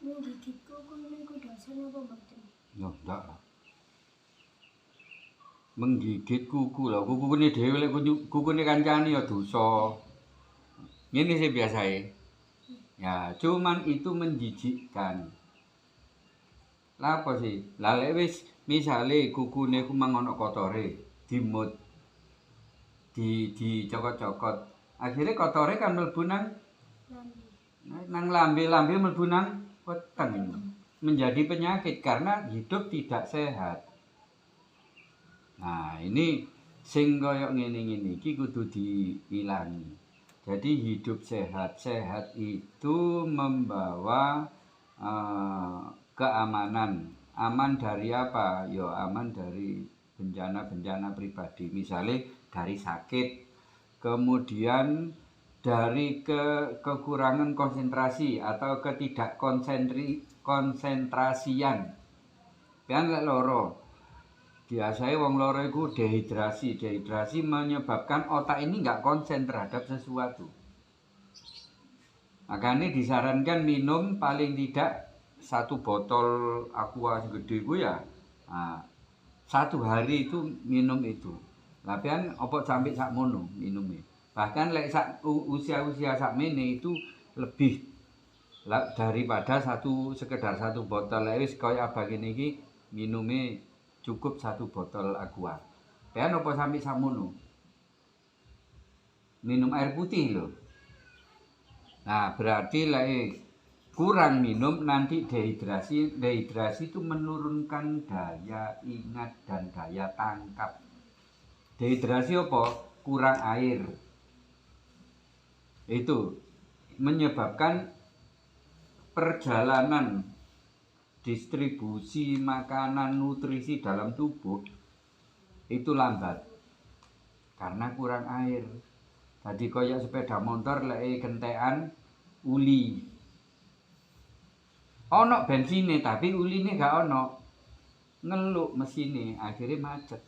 menggigit kuku niku dosa napa mboten? Ya ndak lah. Menggigit kuku lah, kukune dhewe lek kukune kancane ya dosa. Ngene sih biasae. Ya, cuman itu menjijikkan. Lah apa sih? Lah lek wis misale kukune ku mang ana kotore, dimut, dicokot-cokot. Akhirnya kotore kan mlebu nang lambe mlebu nang weteng. Menjadi penyakit karena hidup tidak sehat. Nah, ini sing kaya ngene-ngene iki kudu diilangi. Jadi hidup sehat. Sehat itu membawa keamanan. Aman dari apa? Ya aman dari bencana-bencana pribadi. Misalnya dari sakit, kemudian dari kekurangan konsentrasi atau konsentrasian. Kan lek loro. Biasanya wong loro itu dehidrasi. Dehidrasi menyebabkan otak ini nggak konsen terhadap sesuatu. Makanya disarankan minum paling tidak 1 botol aqua gede ku ya. Nah, 1 hari itu minum itu. Lapian opo sampai sakmono minumnya. Bahkan lek usia-usia sakmene itu lebih daripada sekedar 1 botol. Lek wis kaya abang iki minumnya cukup 1 botol aqua. Pean opo sampai sakmono? Minum air putih loh. Nah, berarti kurang minum nanti dehidrasi. Dehidrasi itu menurunkan daya ingat dan daya tangkap. Dehidrasi apa? Kurang air. Itu menyebabkan perjalanan distribusi makanan nutrisi dalam tubuh itu lambat karena kurang air. Tadi koyak sepeda motor lek gentekan uli. Ono bensine tapi uline gak ono. Ngeluk mesine akhirnya macet.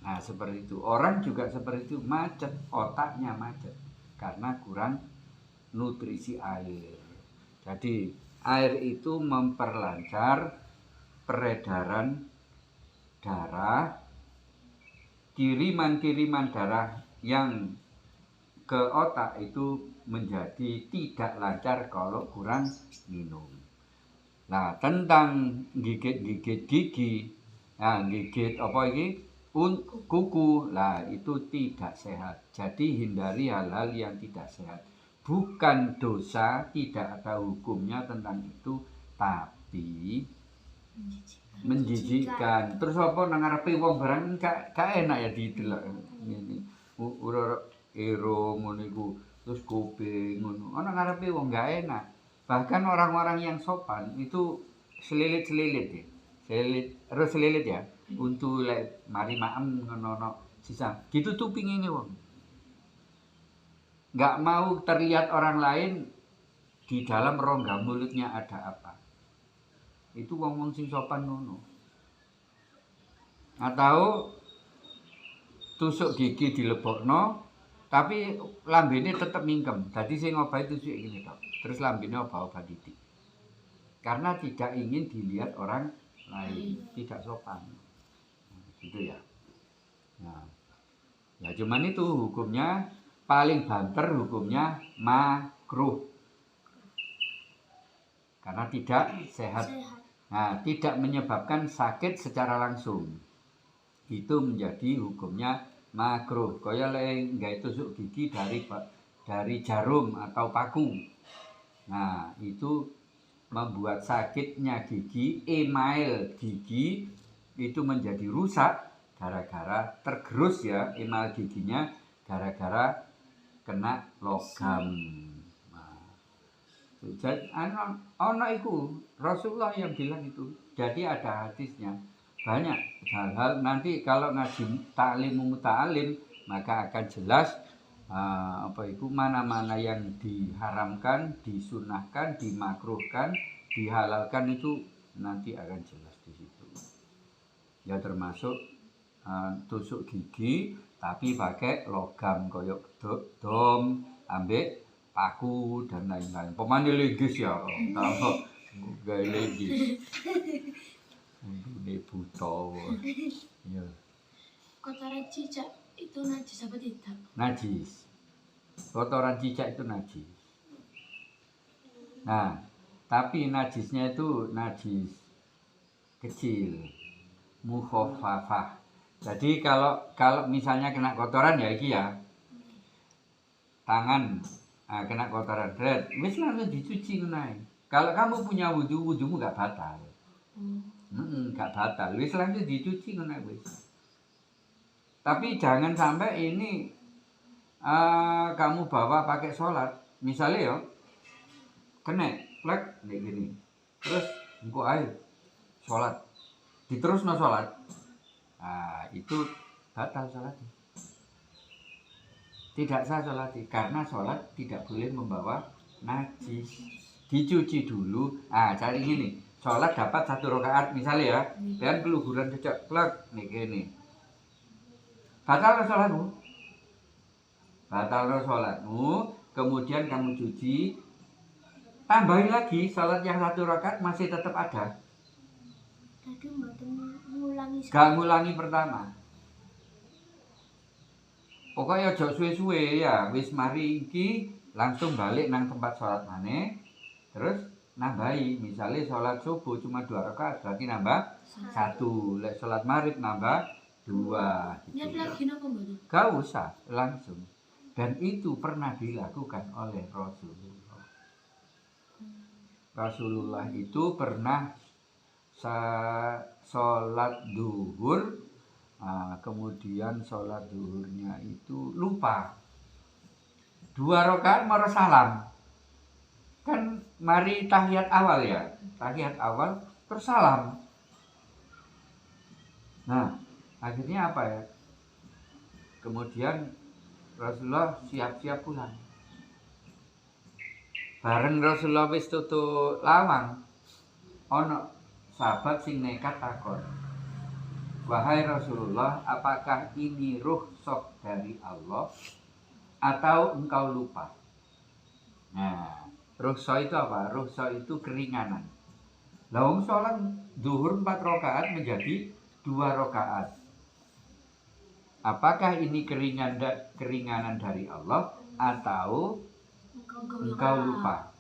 Nah, seperti itu. Orang juga seperti itu, macet, otaknya macet karena kurang nutrisi air. Jadi, air itu memperlancar peredaran darah, kiriman-kiriman darah yang ke otak itu menjadi tidak lancar kalau kurang minum. Nah, tentang gigit-gigit gigi, nah gigit apa ini? Kuku, lah itu tidak sehat. Jadi hindari hal-hal yang tidak sehat. Bukan dosa, tidak ada hukumnya tentang itu, tapi menjijikkan. Terus apa nang ngarepe wong barang gak enak ya didelok ngene. Ora ero ngono iku terus kuping ngono. Ana ngarepe wong gak enak. Bahkan orang-orang yang sopan itu selilit-selilit ya. Selilit ya. Untuk lek mari maem ngono sisa. Ditutupi ngene wong. Gak mau terlihat orang lain di dalam rongga mulutnya ada apa. Itu wong-wong sing sopan ngono. Atau tusuk gigi dilebokno tapi lambene tetep mingkem. Dadi sing ngobahi tusuk ngene tok. Terus lambene obah-obah titik. Karena tidak ingin dilihat orang lain, tidak sopan. Gitu ya. Nah, ya cuman itu hukumnya paling banter hukumnya makruh. Karena tidak sehat. Nah, tidak menyebabkan sakit secara langsung. Itu menjadi hukumnya makruh. Kaya lek gawe tusuk gigi dari jarum atau paku. Nah, itu membuat sakitnya gigi, email gigi itu menjadi rusak gara-gara tergerus ya email giginya gara-gara kena logam. Jadi ana iku Rasulullah yang bilang itu. Jadi ada hadisnya. Banyak hal-hal nanti kalau ngaji ta'lim muta'alim maka akan jelas mana-mana yang diharamkan, disunahkan, dimakruhkan, dihalalkan itu nanti akan jelas di situ. Ya termasuk tusuk gigi tapi pakai logam koyok dom ambek paku dan lain-lain. Pemane legis ya, tahu gaya legis. Ini buta. Ya. Kotoran cicak itu najis apa tidak? Najis. Kotoran cicak itu najis. Nah, tapi najisnya itu najis kecil, mukhaffafah. Jadi kalau misalnya kena kotoran ya iki ya. Tangan kena kotoran, wis langsung dicuci ngono. Kalau kamu punya wudu, wudumu gak batal. Gak batal, wis langsung dicuci ngono wis. Tapi jangan sampai ini kamu bawa pakai sholat, misalnya ya, kena plek kayak gini, terus engko air sholat, diterusno sholat, itu batal sholatnya. Tidak sah sholat karena sholat tidak boleh membawa najis. Dicuci dulu. Cari ini. Sholat dapat 1 rakaat misalnya ya. Dan keluhuran cecek plek nih gini. Batal sholatmu. Batal sholatmu. Kemudian kamu cuci. Tambahin lagi sholat yang 1 rakaat masih tetap ada. Tadi mboten ngulangi. Gak ngulangi pertama. Pokoknya ojo suwe-suwe ya, wis mari iki langsung balik nang tempat sholat maneh, terus nambahi. Misalnya sholat subuh cuma 2 rakaat, berarti nambah 1. Lek sholat maghrib nambah 2. Gitu. Niat lagi napa mboten? Gak usah, langsung. Dan itu pernah dilakukan oleh Rasulullah. Rasulullah itu pernah sholat duhur. Kemudian sholat zuhurnya itu lupa 2 rakaat mau salam, kan mari tahiyat awal ya, tahiyat awal terus salam. Nah akhirnya apa ya, kemudian Rasulullah siap-siap pulang. Bareng Rasulullah wis tutu lawang, ono sahabat sing nekat takon, wahai Rasulullah, apakah ini rukhsah dari Allah atau engkau lupa? Nah, rukhsah itu apa? Rukhsah itu keringanan. Lawang sholat zuhur 4 rakaat menjadi 2 rakaat. Apakah ini keringanan dari Allah atau engkau lupa?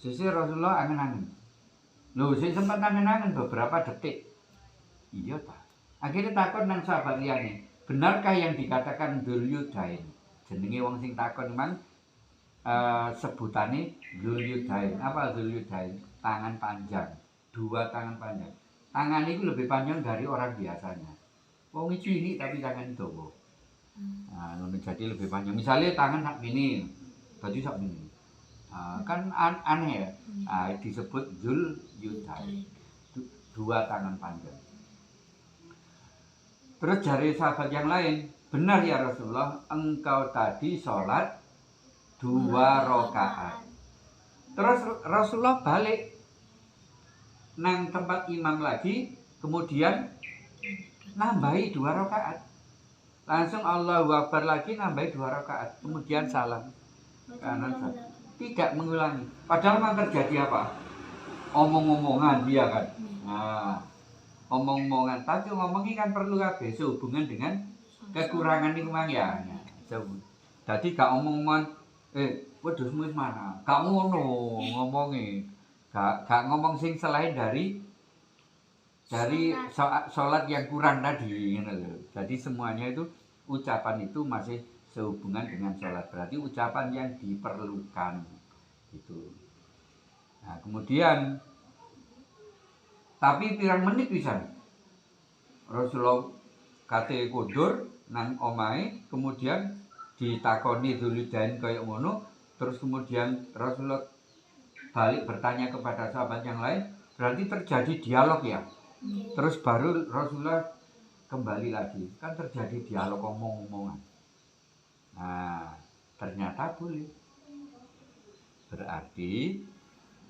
Sisi Rasulullah angen-angen. Loh, saya sempat angen-angen beberapa detik. Iya tak. Akhirnya takon nang sahabat liyane, benarkah yang dikatakan Dzulyadain? Jenenge wong sing takon memang sebutane Dzulyadain. Apa Dzulyadain? Tangan panjang. 2 tangan panjang. Tangan itu lebih panjang dari orang biasanya. Wong cilik tapi tangan dawa. Jadi lebih panjang. Misalnya tangan sak gini, baju sak gini. Kan aneh ya. Disebut Dzulyadain, 2 tangan panjang. Terus dari sahabat yang lain, benar ya Rasulullah, engkau tadi sholat 2 rakaat. Terus Rasulullah balik nang tempat imam lagi, kemudian nambahi 2 rakaat. Langsung Allahu Akbar lagi, nambahi 2 rakaat, kemudian salam. Tidak mengulangi. Padahal memang terjadi apa? Omong-omongan dia kan. Omong-omongan. Tapi ngomongnya kan perlu kabeh sehubungan dengan kekurangan itu mang ya. Jadi gak omong-omongan wedhusmu wis mana? Gak ngono ngomongi. Gak ngomong sing selain dari sholat yang kurang tadi gitu loh. Jadi semuanya itu ucapan itu masih sehubungan dengan sholat, berarti ucapan yang diperlukan gitu. Nah kemudian tapi pirang menit bisa Rasulullah kate kundur nang omahe, kemudian ditakoni Dzulyadain kaya ngono, terus kemudian Rasulullah balik bertanya kepada sahabat yang lain, berarti terjadi dialog ya. Terus baru Rasulullah kembali lagi, kan terjadi dialog omong-omongan. Nah, ternyata boleh. Berarti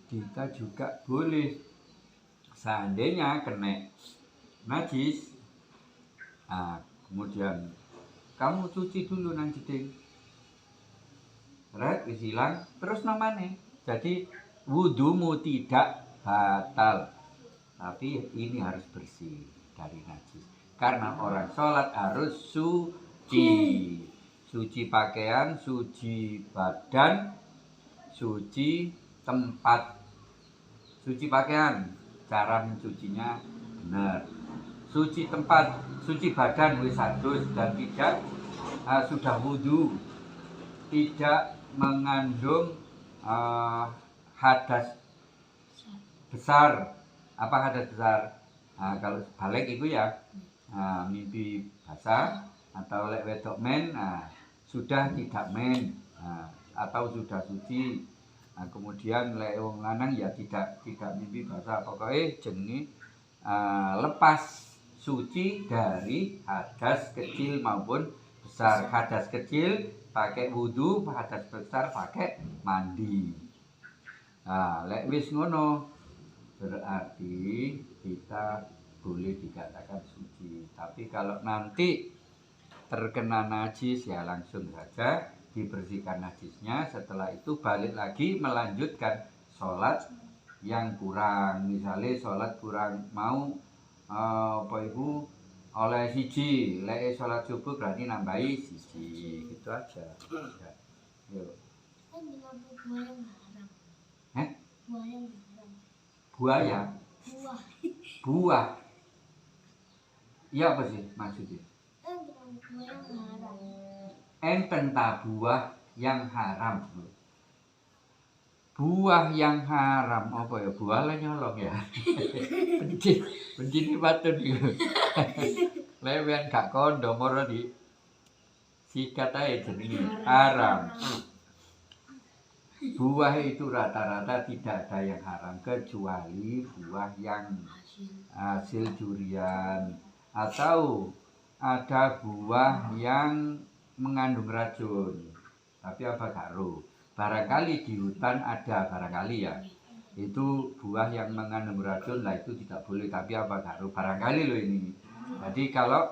kita juga boleh seandainya kena najis. Kemudian kamu cuci dulu nang jeding. Red wis hilang, terus namanya. Jadi wudumu tidak batal. Tapi ini harus bersih dari najis. Karena orang sholat harus suci. Suci pakaian, suci badan, suci tempat. Suci pakaian, cara mencucinya benar. Suci tempat, suci badan wis adus dan tidak sudah wudu, tidak mengandung hadas besar. Apa hadas besar? Kalau balik itu ya mimpi basah atau lek wedok men sudah tidak men atau sudah suci. Kemudian lek wong lanang ya tidak mimpi basah, pokoknya jenenge lepas suci dari hadas kecil maupun besar. Hadas kecil pakai wudu, hadas besar pakai mandi. Lek wis ngono berarti kita boleh dikatakan suci. Tapi kalau nanti terkena najis ya langsung saja dibersihkan najisnya. Setelah itu balik lagi melanjutkan sholat yang kurang. Misalnya sholat kurang mau oleh siji, lek sholat subuh berarti nambahi siji, gitu aja. Ya. Yuk. Buaya? Buah? Iya apa sih maksudnya? Enten ta buah yang haram. Buah yang haram apa ya? Buah lah nyolong ya. Bencin patun iku. Lewen gak kondo moro di sikat ae jenenge haram. Buah itu rata-rata tidak ada yang haram kecuali buah yang hasil durian atau ada buah yang mengandung racun. Tapi apa karo? Barangkali di hutan ada, barangkali ya. Itu buah yang mengandung racun lah itu tidak boleh, tapi apa karo? Barangkali loh ini. Jadi kalau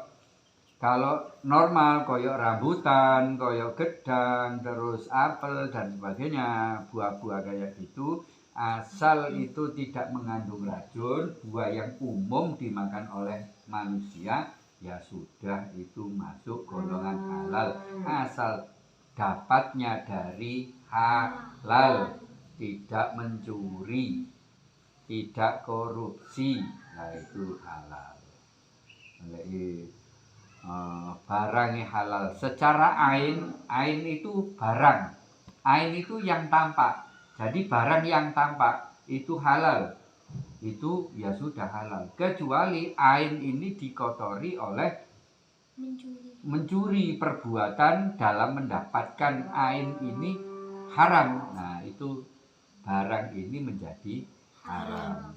normal koyok rambutan, koyok gedang, terus apel dan sebagainya, buah-buah kayak gitu, asal itu tidak mengandung racun, buah yang umum dimakan oleh manusia, ya sudah itu masuk golongan halal. Asal dapatnya dari halal, tidak mencuri, tidak korupsi, nah itu halal. Barangnya halal secara ain itu barang, ain itu yang tampak. Jadi barang yang tampak itu halal, itu ya sudah halal. Kecuali ain ini dikotori oleh mencuri, perbuatan dalam mendapatkan ain ini haram. Nah itu barang ini menjadi haram.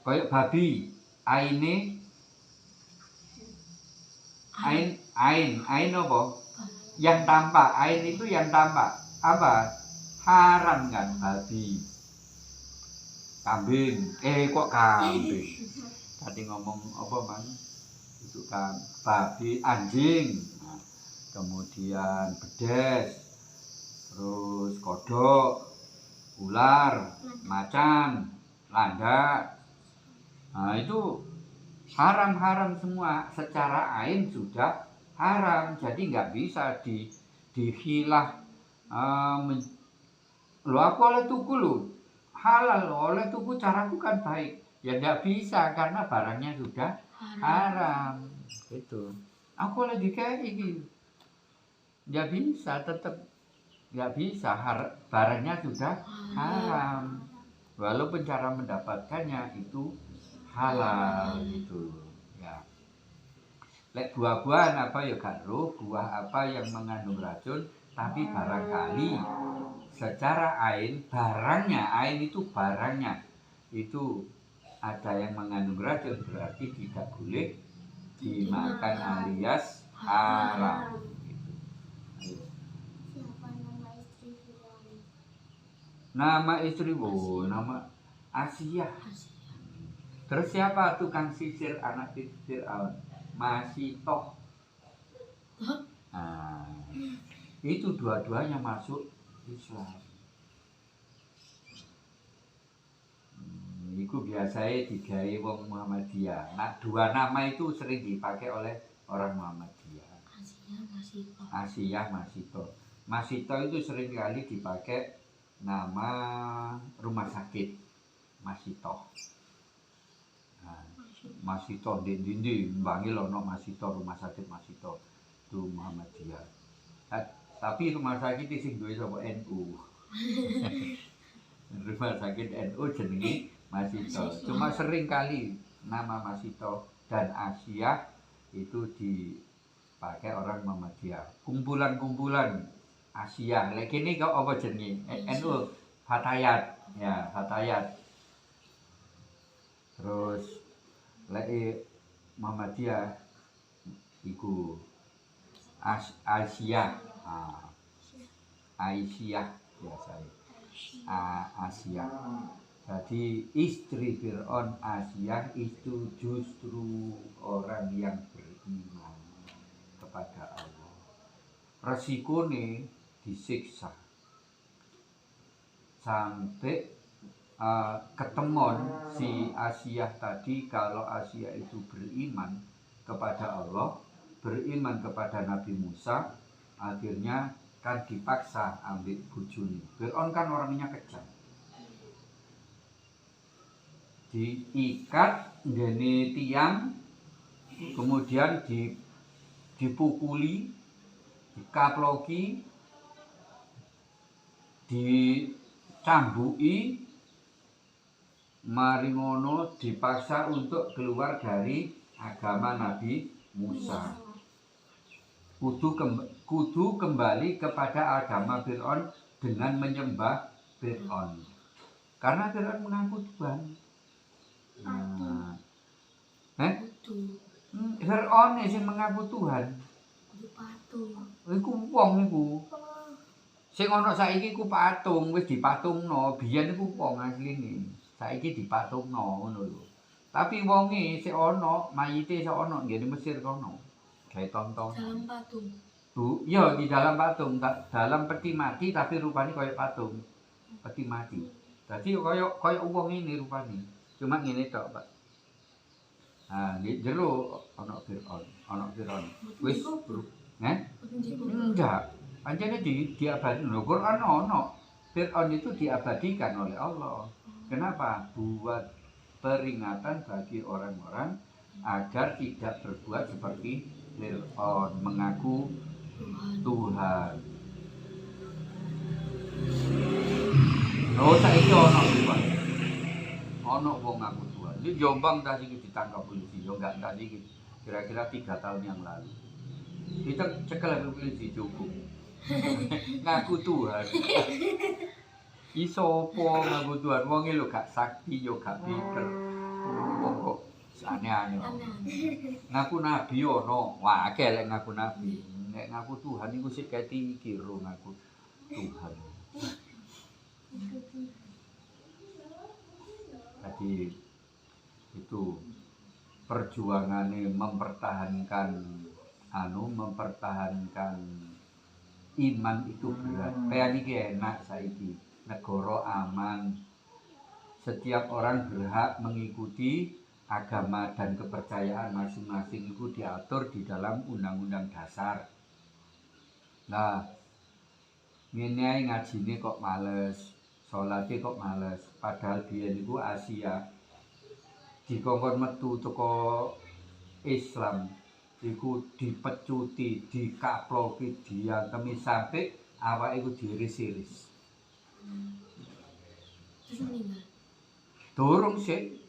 Kayak babi, ain apa? Yang tampak, ain itu yang tampak. Apa? Haram kan babi. Kambing, kok kambing? Tadi ngomong apa man? Itu kan babi, anjing, kemudian bedes, terus kodok, ular, macan, landak. Nah itu haram semua, secara ain sudah haram. Jadi nggak bisa dihilah. Lo aku oleh tuku lo halal, oleh tuku caraku kan baik. Ya nggak bisa karena barangnya sudah haram. Itu. Aku oleh dikei gitu. Nggak bisa, tetap nggak bisa. Barangnya sudah haram. Walaupun cara mendapatkannya itu halal gitu ya. Lek buah-buahan apa ya gak roh, buah apa yang mengandung racun, tapi barangkali secara ain, barangnya, ain itu barangnya itu ada yang mengandung racun, berarti tidak boleh dimakan alias haram gitu. Nama istri nama Asia. Terus siapa tukang sisir anak Fir'aun? Masitoh. itu dua-duanya masuk Islam. Iku biasanya digawe wong Muhammadiyah. Nah, dua nama itu sering dipakai oleh orang Muhammadiyah. Asiyah Masito. Masito itu sering kali dipakai nama rumah sakit Masito. Nah, Masito di mbangi lono Masito, rumah sakit Masito itu Muhammadiyah. Nah, tapi rumah sakit itu sing duwe sapa NU. Rumah sakit NU jenenge Masito. Cuma sering kali nama Masito dan Asia itu dipakai orang Muhammadiyah. Kumpulan-kumpulan Asia. Lek kene kok apa jenenge? NU Fatayat. Ya, Fatayat. Terus lek Muhammadiyah iku Asia. Aisyah biasanya. Asia. Jadi istri Fir'aun Asia itu justru orang yang beriman kepada Allah. Resikonya disiksa sampai ketemuan si Asia tadi. Kalau Asia itu beriman kepada Allah, beriman kepada Nabi Musa, akhirnya kan dipaksa ambil bojone. Fir'aun kan orangnya kejam. Diikat ngene tiang, kemudian dipukuli, dikaploki, dicambuki, mari ngono dipaksa untuk keluar dari agama Nabi Musa. Kudu kembali kepada agama Fir'aun dengan menyembah Fir'aun. Karena Fir'aun mengaku Tuhan. Nah, Fir'aun sing mengaku Tuhan. Iku wong iku. Sing ana saiki ku patung, wis dipatungno. Biyen iku wong asline. Saiki dipatungno ngono lho. Tapi wonge sik ana, mayite sik ana ngene Mesir kono. Gawe tonton. Dalam patung. Iya, di dalam patung, dalam peti mati tapi rupanya kayak patung. Peti mati. Jadi kayak wong ini rupanya. Cuma ngene tok, Pak. Nah, di jero ana Fir'aun. Wis, enggak. Pancene diabadikan. Lho, Quran ana. Fir'aun itu diabadikan oleh Allah. Kenapa? Buat peringatan bagi orang-orang agar tidak berbuat seperti Fir'aun, mengaku Tuhan. Saiki ana Tuhan. Ana wong ngaku Tuhan. Di Jombang tadi ditangkap polisi, yo enggak tadi kira-kira 3 tahun yang lalu. Kita cekel polisi cukup. Ngaku Tuhan. Iso apa ngaku Tuhan? Wong lho gak sakti yo gak pinter. Wong kok aneh-aneh. Ngaku nabi ono, wah akeh lek ngaku nabi. Nek ngaku Tuhan iku sik keti kira ngaku Tuhan. Jadi itu perjuangannya mempertahankan iman itu berat. Kayak niki enak saiki. Negara aman. Setiap orang berhak mengikuti agama dan kepercayaan masing-masing itu diatur di dalam undang-undang dasar. Nah, ngene ngajine kok males, salate kok males. Padahal biyen iku Asia dikongkon metu teko Islam iku dipecuti, dikaploki, diantemi sampai awake iku diiris-iris. Terus meninggal.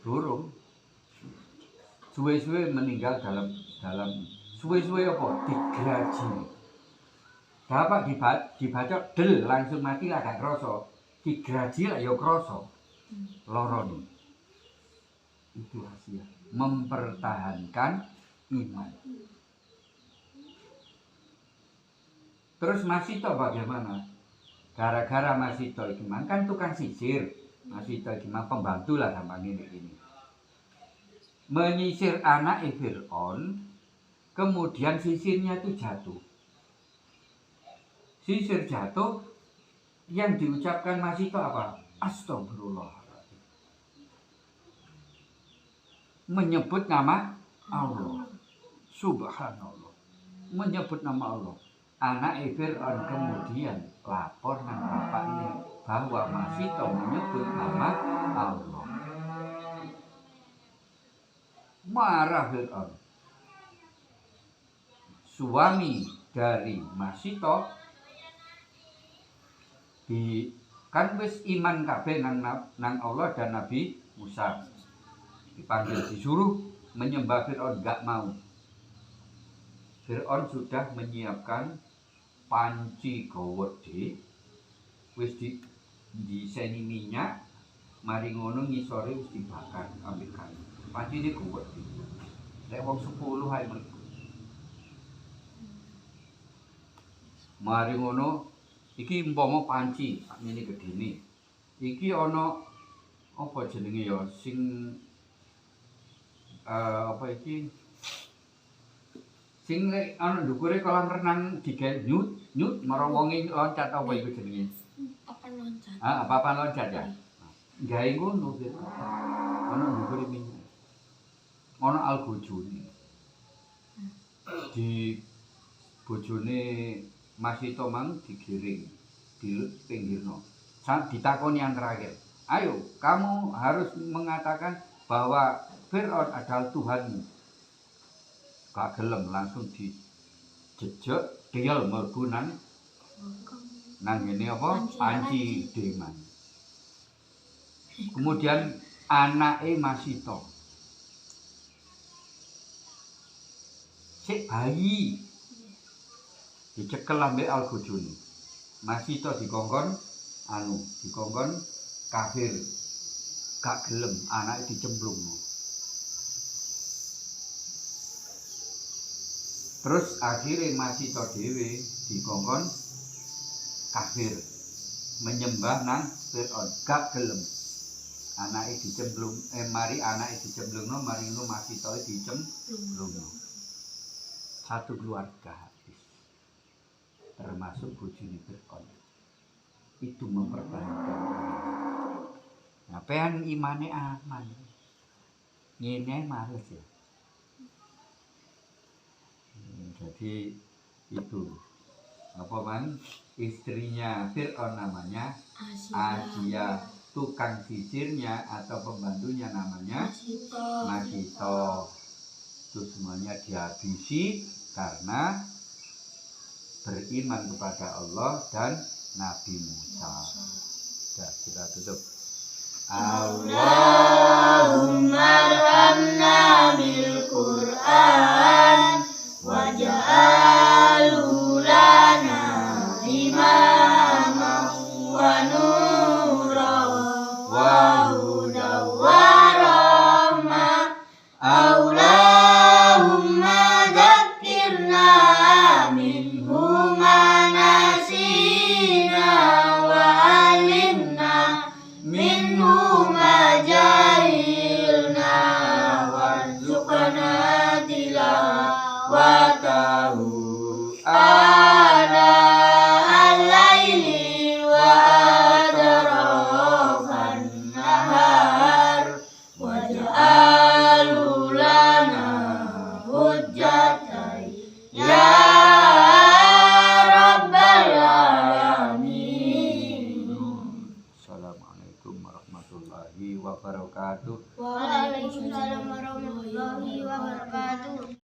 Durung. Suwe-suwe meninggal dalam suwe-suwe apa? Digraji. Dapat dibacok del langsung mati lah gak krasa. Digraji lah ya krasa. Lorone. Itu rahasia. Mempertahankan iman. Terus Masito bagaimana? Gara-gara Masito iki kan tukang sisir. Masito iki pembantu lah gampang ini. Menyisir anak Fir'aun, kemudian sisirnya itu jatuh. Sisir jatuh, yang diucapkan Masito apa? Astagfirullahaladzim. Menyebut nama Allah. Subhanallah. Menyebut nama Allah. Anak Fir'aun kemudian lapor nang bapaknya bahwa Masito menyebut nama Allah. Marah Fir'aun. Suami dari Masito kan wis iman kabeh nang Allah dan Nabi Musa. Dipanggil disuruh menyembah Fir'aun, gak mau. Fir'aun sudah menyiapkan panci gawede, wis diseni minyak, mari ngono ngisore wis dibakar ambek kayu. Panci ini gawede. Lek wong 10 ae mlebu. Mari ngono, iki umpama panci, sakmene gedene. Iki ana apa jenenge ya sing apa iki? Sing ana ndukure kolam renang digawe nyut marang wonge loncat apa iku jenenge? Papan loncat. Papan loncat ya. Gawe ngono gitu. Ana ndukure minyak. Ana algojone. Di bojone Masito mang digiring di pinggirno. Saat ditakoni yang terakhir, ayo kamu harus mengatakan bahwa Fir'aun adalah Tuhanmu. Gak gelem langsung dijejek diel mlebu nang ngene apa? Panci deman. Kemudian anake Masito. Sik bayi dicekel ambek algojone. Masito dikongkon kafir. Gak gelem anake dicemplungno. Terus akhirnya Masito dhewe dikongkon kafir. Menyembah nang Fir'aun, gak gelem. Anake dicemplung, mari anake dicemplungno, mari ngono Masito dicemplungno. Satu keluarga. Termasuk bojone Fir'aun. Itu mempertahankan iman. Nah, pengen imane aman. Ngene males ya. Jadi itu apa man? Istrinya Fir'aun namanya Asia. Tukang sisirnya atau pembantunya namanya Masito. Itu semuanya dihabisi karena beriman kepada Allah dan Nabi Musa. Sudah, kita tutup. Allahumma arhamna bil Qur'an waj'alhu lana imaman wa nuran wa hudan wa rahmah. Allahumma dzakkirna minhu ma nasina wa alimna minhu ma jahilna warzuqna tilawatahu ana al-laili wa atrafan nahar waj'alhu lana hujjatan ya rabbal alamin. Assalamualaikum warahmatullahi wabarakatuh. Waalaikumsalam warahmatullahi wabarakatuh.